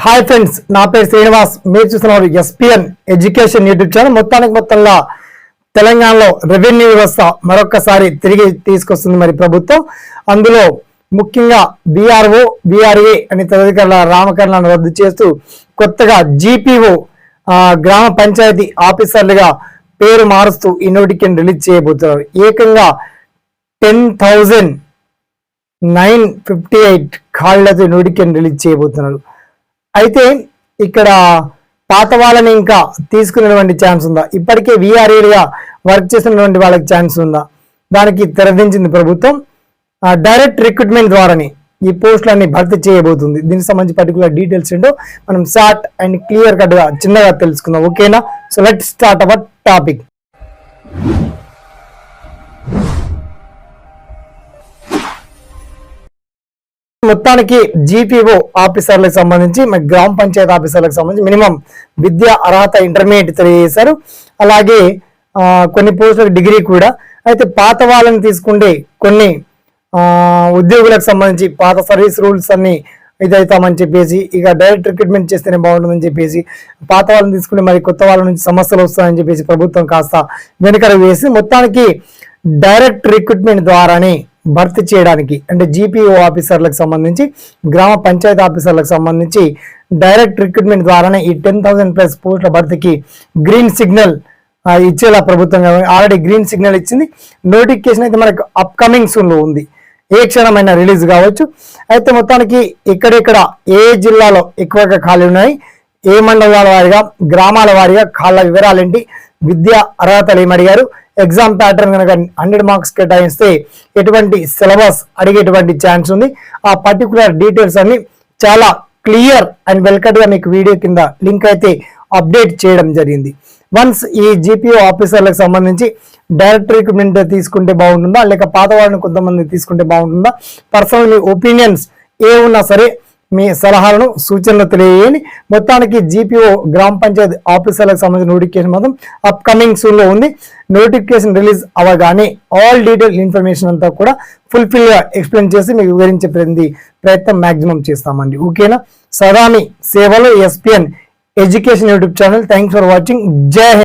Hi friends, నా పేరు శ్రీనివాస్. మీరు చూస్తున్నారు ఎస్పీఎన్ ఎడ్యుకేషన్ యూట్యూబ్ ఛానల్. మొత్తంగా తెలంగాణలో రెవెన్యూ వ్యవస్థ మరొకసారి తిరిగి తీసుకొస్తుంది మరి ప్రభుత్వం. అందులో ముఖ్యంగా బీఆర్ఓ బీఆర్ఏ అని తదితర నామకరణాలను రద్దు చేస్తూ కొత్తగా జీపీఓ గ్రామ పంచాయతీ ఆఫీసర్లుగా పేరు మారుస్తూ ఈ నోటిఫికేషన్ రిలీజ్ చేయబోతున్నారు. ఏకంగా 10,958 ఖాళీలతో నోటిఫికేషన్ రిలీజ్ చేయబోతున్నారు. అయితే ఇక్కడ పాత వాళ్ళని ఇంకా తీసుకునేటువంటి ఛాన్స్ ఉందా? ఇప్పటికే వీఆర్ఏలుగా వర్క్ చేసినటువంటి వాళ్ళకి ఛాన్స్ ఉందా? దానికి తెరదించింది ప్రభుత్వం. డైరెక్ట్ రిక్రూట్మెంట్ ద్వారానే ఈ పోస్టులన్నీ భర్తీ చేయబోతుంది. దీనికి సంబంధించి పర్టికులర్ డీటెయిల్స్ ఏంటో మనం షార్ట్ అండ్ క్లియర్ కట్ గా చిన్నగా తెలుసుకుందాం. ఓకేనా? So let's start our topic. మొత్తానికి జీపీఓ ఆఫీసర్లకు సంబంధించి గ్రామ పంచాయతీ ఆఫీసర్లకు సంబంధించి మినిమం విద్యా అర్హత ఇంటర్మీడియట్ తెలియజేశారు. అలాగే కొన్ని పోస్టులకు డిగ్రీ కూడా. అయితే పాత వాళ్ళని తీసుకుంటే కొన్ని ఉద్యోగులకు సంబంధించి పాత సర్వీస్ రూల్స్ అన్ని ఇదవుతామని చెప్పేసి, ఇక డైరెక్ట్ రిక్రూట్మెంట్ చేస్తేనే బాగుంటుందని చెప్పేసి, పాత వాళ్ళని తీసుకుంటే మరి కొత్త వాళ్ళ నుంచి సమస్యలు వస్తాయని చెప్పేసి ప్రభుత్వం కాస్త వెనుకడు వేసి మొత్తానికి డైరెక్ట్ రిక్రూట్మెంట్ ద్వారానే భర్తీ చేయడానికి, అంటే జీపీఓ ఆఫీసర్లకు సంబంధించి గ్రామ పంచాయతీ ఆఫీసర్లకు సంబంధించి డైరెక్ట్ రిక్రూట్మెంట్ ద్వారానే ఈ 10,000+ పోస్టుల భర్తీకి గ్రీన్ సిగ్నల్ ఇచ్చేలా ప్రభుత్వం ఆల్రెడీ గ్రీన్ సిగ్నల్ ఇచ్చింది. నోటిఫికేషన్ అయితే మనకు అప్కమింగ్ సూన్ లో ఉంది. ఏ క్షణమైనా రిలీజ్ కావచ్చు. అయితే మొత్తానికి ఎక్కడెక్కడ ఏ జిల్లాలో ఎక్కువగా ఖాళీ ఉన్నాయి, ఏ మండలాల వారిగా గ్రామాల వారిగా ఖాళీ వివరాలేంటి, విద్యా అర్హతలు ఏమడిగారు, ఎగ్జామ్ ప్యాటర్న్ కనుక 100 మార్క్స్ కేటాయిస్తే ఎటువంటి సిలబస్ అడిగేటువంటి ఛాన్స్ ఉంది, ఆ పర్టికులర్ డీటెయిల్స్ అన్ని చాలా క్లియర్ అండ్ వెల్కట్ గా మీకు వీడియో కింద లింక్ అయితే అప్డేట్ చేయడం జరిగింది. వన్స్ ఈ జీపీఓ ఆఫీసర్లకు సంబంధించి డైరెక్ట్ రిక్రూట్మెంట్ తీసుకుంటే బాగుంటుందా, లేక పాత వాళ్ళని కొంతమంది తీసుకుంటే బాగుంటుందా, పర్సనల్ మీ ఒపీనియన్స్ ఏ ఉన్నా సరే మీ సలహాలను సూచనలు తెలియజేయండి. మొత్తానికి జీపీఓ గ్రామ పంచాయతీ ఆఫీసర్లకు సంబంధించిన నోటిఫికేషన్ మాత్రం అప్కమింగ్ సూన్ లో ఉంది. నోటిఫికేషన్ రిలీజ్ అవగానే ఆల్ డీటెయిల్ ఇన్ఫర్మేషన్ అంతా కూడా ఫుల్ఫిల్ గా ఎక్స్ప్లెయిన్ చేసి మీకు వివరించే ప్రయత్నం మాక్సిమం చేస్తామండి. ఓకేనా? సదా మీ సేవలో SPN education YouTube channel. Thanks for watching. జై హింద్.